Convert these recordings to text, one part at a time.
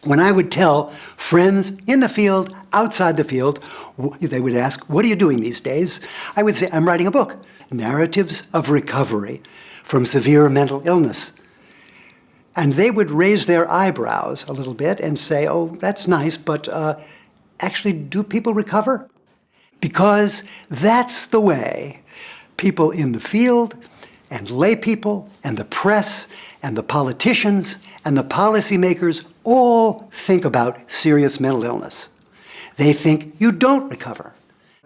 When I would tell friends in the field, outside the field, they would ask, what are you doing these days? I would say, I'm writing a book, Narratives of Recovery from Severe Mental Illness. And they would raise their eyebrows a little bit and say, oh, that's nice, but actually, do people recover? Because that's the way people in the field and lay people and the press and the politicians and the policymakers all think about serious mental illness. They think you don't recover.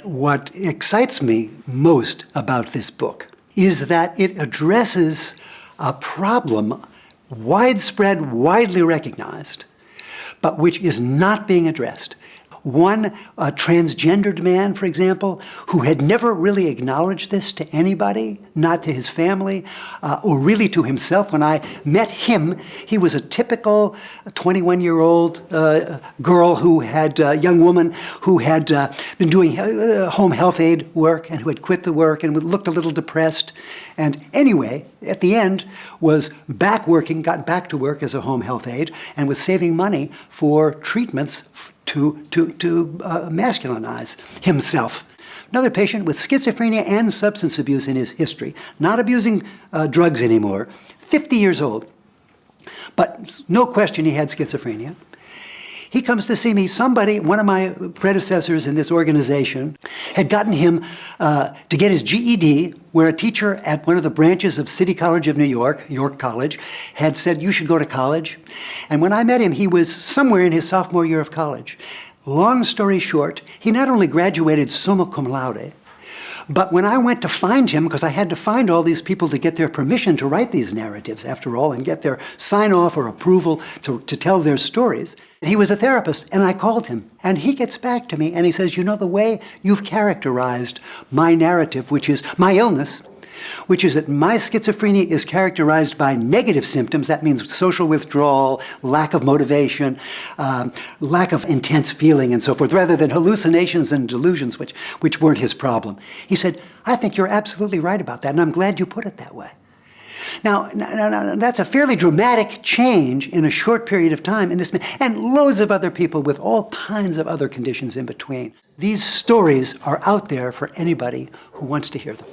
What excites me most about this book is that it addresses a problem widespread, widely recognized, but which is not being addressed. One transgendered man, for example, who had never really acknowledged this to anybody, not to his family, or really to himself. When I met him, he was a typical 21-year-old girl who had, young woman who had been doing home health aid work and who had quit the work and looked a little depressed. And anyway, at the end, was back working, got back to work as a home health aide, and was saving money for treatments to masculinize himself. Another patient with schizophrenia and substance abuse in his history, not abusing drugs anymore, 50 years old, but no question he had schizophrenia. He comes to see me. Somebody, one of my predecessors in this organization, had gotten him to get his GED, where a teacher at one of the branches of City College of New York, York College, had said, you should go to college. And when I met him, he was somewhere in his sophomore year of college. Long story short, he not only graduated summa cum laude, but when I went to find him, because I had to find all these people to get their permission to write these narratives, after all, and get their sign-off or approval to tell their stories, he was a therapist, and I called him. And he gets back to me, and he says, you know, the way you've characterized my narrative, which is my illness, which is that my schizophrenia is characterized by negative symptoms. That means social withdrawal, lack of motivation, lack of intense feeling, and so forth, rather than hallucinations and delusions, which weren't his problem. He said, I think you're absolutely right about that, and I'm glad you put it that way. Now, that's a fairly dramatic change in a short period of time in this man, and loads of other people with all kinds of other conditions in between. These stories are out there for anybody who wants to hear them.